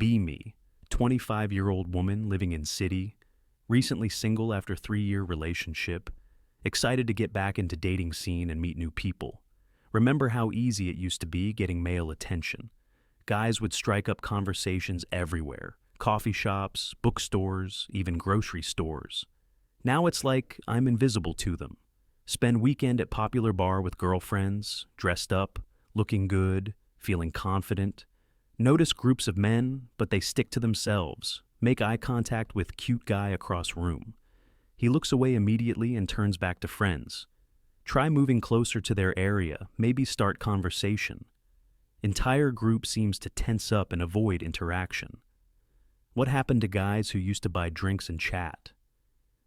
Be me, 25-year-old woman living in city, recently single after 3-year relationship, excited to get back into dating scene and meet new people. Remember how easy it used to be getting male attention. Guys would strike up conversations everywhere, coffee shops, bookstores, even grocery stores. Now it's like I'm invisible to them. Spend weekend at popular bar with girlfriends, dressed up, looking good, feeling confident. Notice groups of men, but they stick to themselves. Make eye contact with cute guy across room. He looks away immediately and turns back to friends. Try moving closer to their area, maybe start conversation. Entire group seems to tense up and avoid interaction. What happened to guys who used to buy drinks and chat?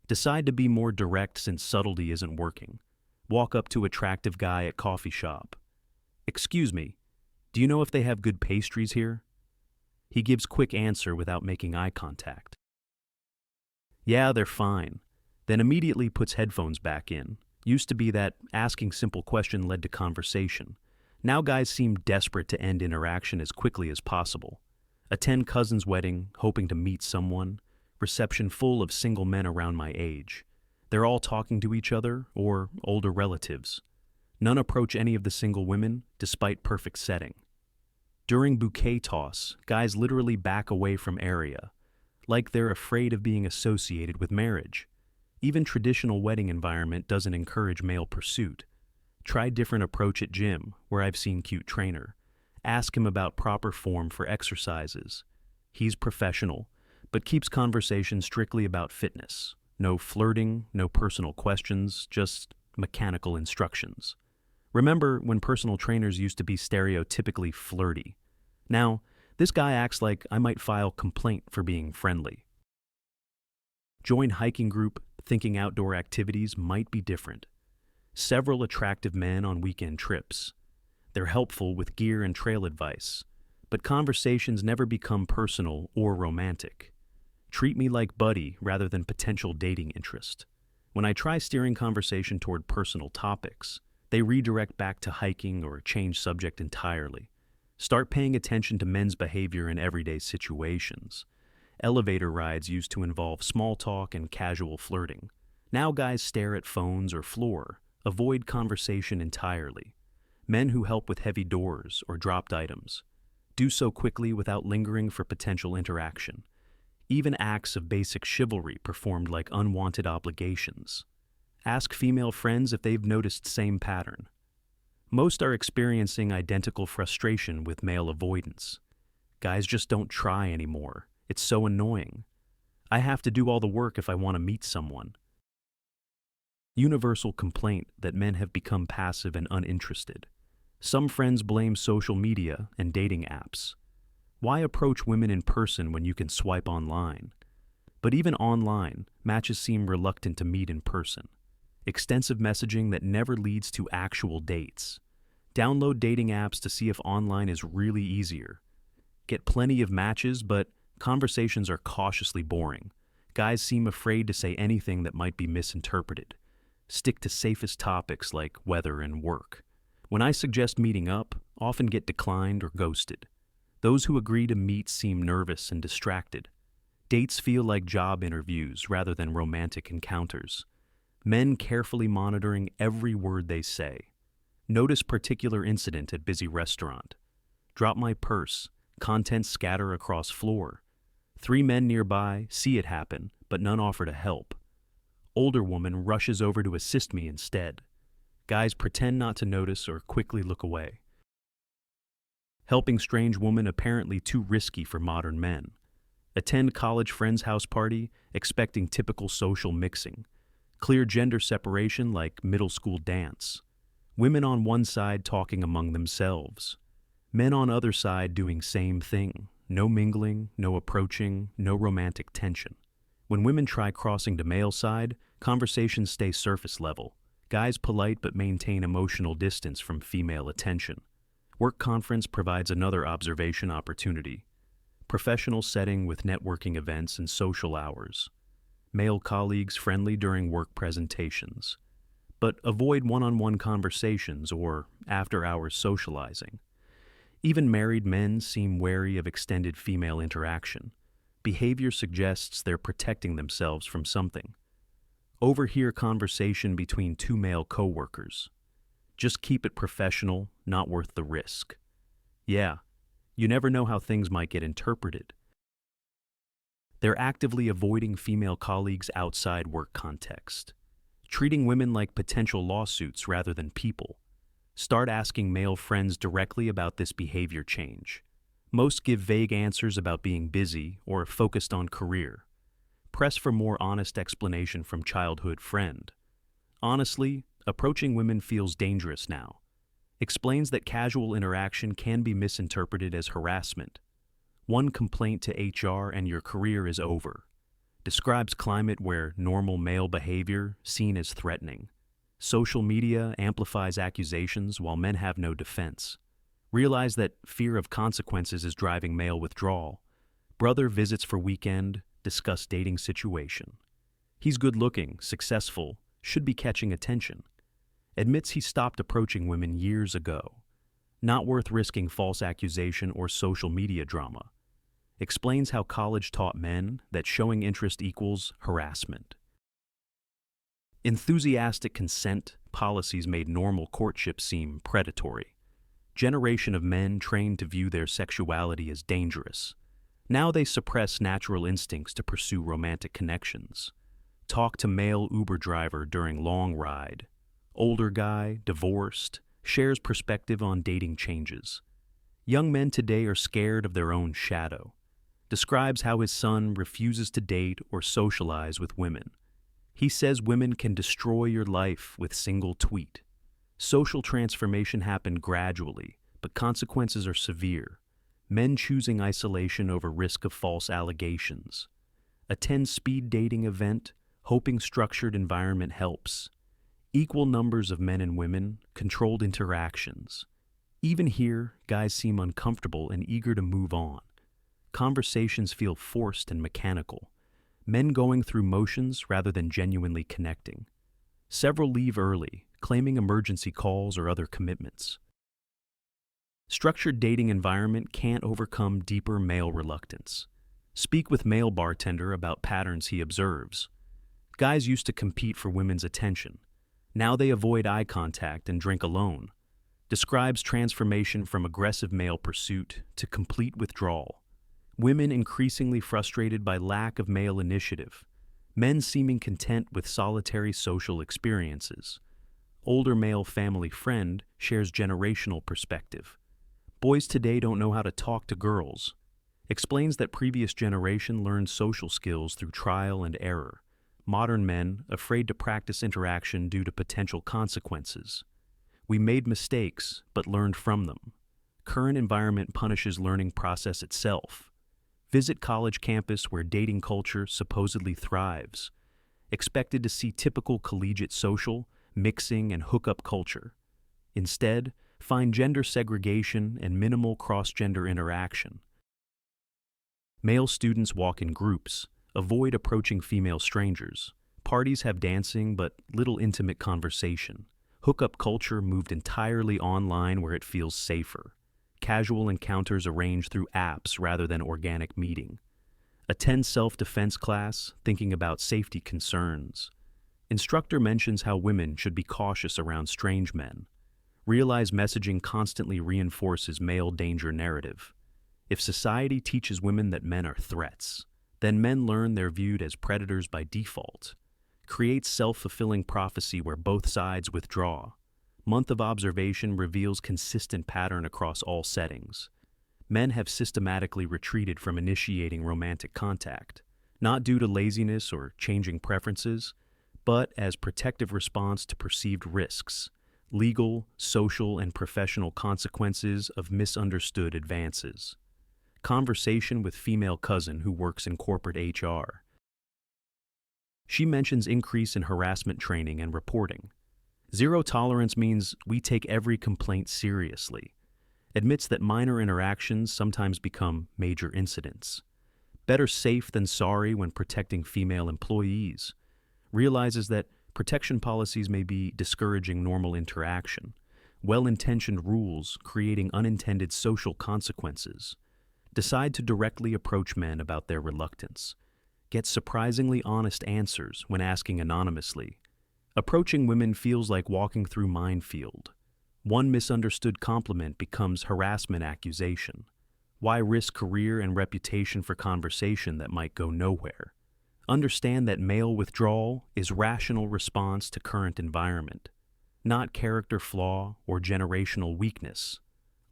Decide to be more direct since subtlety isn't working. Walk up to attractive guy at coffee shop. Excuse me, do you know if they have good pastries here? He gives quick answer without making eye contact. Yeah, they're fine. Then immediately puts headphones back in. Used to be that asking simple question led to conversation. Now guys seem desperate to end interaction as quickly as possible. Attend cousin's wedding, hoping to meet someone. Reception full of single men around my age. They're all talking to each other or older relatives. None approach any of the single women, despite perfect setting. During bouquet toss, guys literally back away from area, like they're afraid of being associated with marriage. Even traditional wedding environment doesn't encourage male pursuit. Try different approach at gym, where I've seen cute trainer. Ask him about proper form for exercises. He's professional, but keeps conversation strictly about fitness. No flirting, no personal questions, just mechanical instructions. Remember when personal trainers used to be stereotypically flirty? Now, this guy acts like I might file complaint for being friendly. Join hiking group, thinking outdoor activities might be different. Several attractive men on weekend trips. They're helpful with gear and trail advice, but conversations never become personal or romantic. Treat me like buddy rather than potential dating interest. When I try steering conversation toward personal topics, they redirect back to hiking or change subject entirely. Start paying attention to men's behavior in everyday situations. Elevator rides used to involve small talk and casual flirting. Now guys stare at phones or floor. Avoid conversation entirely. Men who help with heavy doors or dropped items. Do so quickly without lingering for potential interaction. Even acts of basic chivalry performed like unwanted obligations. Ask female friends if they've noticed same pattern. Most are experiencing identical frustration with male avoidance. Guys just don't try anymore. It's so annoying. I have to do all the work if I want to meet someone. Universal complaint that men have become passive and uninterested. Some friends blame social media and dating apps. Why approach women in person when you can swipe online? But even online, matches seem reluctant to meet in person. Extensive messaging that never leads to actual dates. Download dating apps to see if online is really easier. Get plenty of matches, but conversations are cautiously boring. Guys seem afraid to say anything that might be misinterpreted. Stick to safest topics like weather and work. When I suggest meeting up, often get declined or ghosted. Those who agree to meet seem nervous and distracted. Dates feel like job interviews rather than romantic encounters. Men carefully monitoring every word they say. Notice particular incident at busy restaurant. Drop my purse, contents scatter across floor. 3 men nearby see it happen, but none offer to help. Older woman rushes over to assist me instead. Guys pretend not to notice or quickly look away. Helping strange woman apparently too risky for modern men. Attend college friend's house party, expecting typical social mixing. Clear gender separation like middle school dance. Women on one side talking among themselves. Men on other side doing same thing. No mingling, no approaching, no romantic tension. When women try crossing to male side, conversations stay surface level. Guys polite but maintain emotional distance from female attention. Work conference provides another observation opportunity. Professional setting with networking events and social hours. Male colleagues friendly during work presentations. But avoid one-on-one conversations or after-hours socializing. Even married men seem wary of extended female interaction. Behavior suggests they're protecting themselves from something. Overhear conversation between two male coworkers. Just keep it professional, not worth the risk. Yeah, you never know how things might get interpreted. They're actively avoiding female colleagues outside work context, treating women like potential lawsuits rather than people. Start asking male friends directly about this behavior change. Most give vague answers about being busy or focused on career. Press for more honest explanation from childhood friend. Honestly, approaching women feels dangerous now. Explains that casual interaction can be misinterpreted as harassment. One complaint to HR and your career is over. Describes climate where normal male behavior seen as threatening. Social media amplifies accusations while men have no defense. Realize that fear of consequences is driving male withdrawal. Brother visits for weekend, discuss dating situation. He's good looking, successful, should be catching attention. Admits he stopped approaching women years ago. Not worth risking false accusation or social media drama. Explains how college taught men that showing interest equals harassment. Enthusiastic consent policies made normal courtship seem predatory. Generation of men trained to view their sexuality as dangerous. Now they suppress natural instincts to pursue romantic connections. Talk to male Uber driver during long ride. Older guy, divorced, shares perspective on dating changes. Young men today are scared of their own shadow. Describes how his son refuses to date or socialize with women. He says women can destroy your life with single tweet. Social transformation happened gradually, but consequences are severe. Men choosing isolation over risk of false allegations. Attend speed dating event, hoping structured environment helps. Equal numbers of men and women, controlled interactions. Even here, guys seem uncomfortable and eager to move on. Conversations feel forced and mechanical. Men going through motions rather than genuinely connecting. Several leave early, claiming emergency calls or other commitments. Structured dating environment can't overcome deeper male reluctance. Speak with male bartender about patterns he observes. Guys used to compete for women's attention. Now they avoid eye contact and drink alone. Describes transformation from aggressive male pursuit to complete withdrawal. Women increasingly frustrated by lack of male initiative. Men seeming content with solitary social experiences. Older male family friend shares generational perspective. Boys today don't know how to talk to girls. Explains that previous generation learned social skills through trial and error. Modern men afraid to practice interaction due to potential consequences. We made mistakes, but learned from them. Current environment punishes learning process itself. Visit college campus where dating culture supposedly thrives. Expected to see typical collegiate social, mixing, and hookup culture. Instead, find gender segregation and minimal cross-gender interaction. Male students walk in groups. Avoid approaching female strangers. Parties have dancing but little intimate conversation. Hookup culture moved entirely online where it feels safer. Casual encounters arranged through apps rather than organic meeting. Attend self-defense class, thinking about safety concerns. Instructor mentions how women should be cautious around strange men. Realize messaging constantly reinforces male danger narrative. If society teaches women that men are threats, then men learn they're viewed as predators by default. Creates self-fulfilling prophecy where both sides withdraw. Month of observation reveals consistent pattern across all settings. Men have systematically retreated from initiating romantic contact, not due to laziness or changing preferences, but as protective response to perceived risks, legal, social, and professional consequences of misunderstood advances. Conversation with female cousin who works in corporate HR. She mentions increase in harassment training and reporting. Zero tolerance means we take every complaint seriously. Admits that minor interactions sometimes become major incidents. Better safe than sorry when protecting female employees. Realizes that protection policies may be discouraging normal interaction. well-intentioned rules creating unintended social consequences. Decide to directly approach men about their reluctance. Get surprisingly honest answers when asking anonymously. Approaching women feels like walking through minefield. One misunderstood compliment becomes harassment accusation. Why risk career and reputation for conversation that might go nowhere? Understand that male withdrawal is rational response to current environment, not character flaw or generational weakness.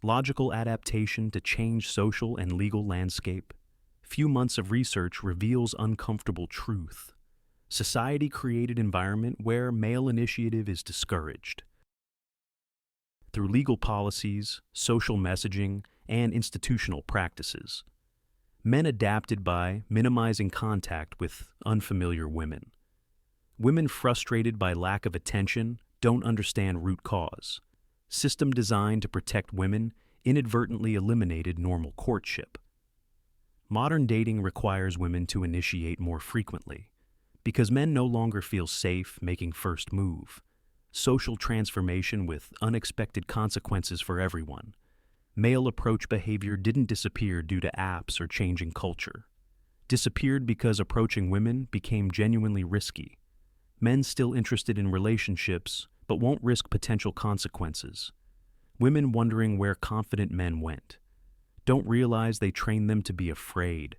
Logical adaptation to change social and legal landscape. Few months of research reveals uncomfortable truth. Society created environment where male initiative is discouraged. Through legal policies, social messaging, and institutional practices. Men adapted by minimizing contact with unfamiliar women. Women frustrated by lack of attention don't understand root cause. System designed to protect women inadvertently eliminated normal courtship. Modern dating requires women to initiate more frequently because men no longer feel safe making first move. Social transformation with unexpected consequences for everyone. Male approach behavior didn't disappear due to apps or changing culture. Disappeared because approaching women became genuinely risky. Men still interested in relationships, but won't risk potential consequences. Women wondering where confident men went. Don't realize they trained them to be afraid,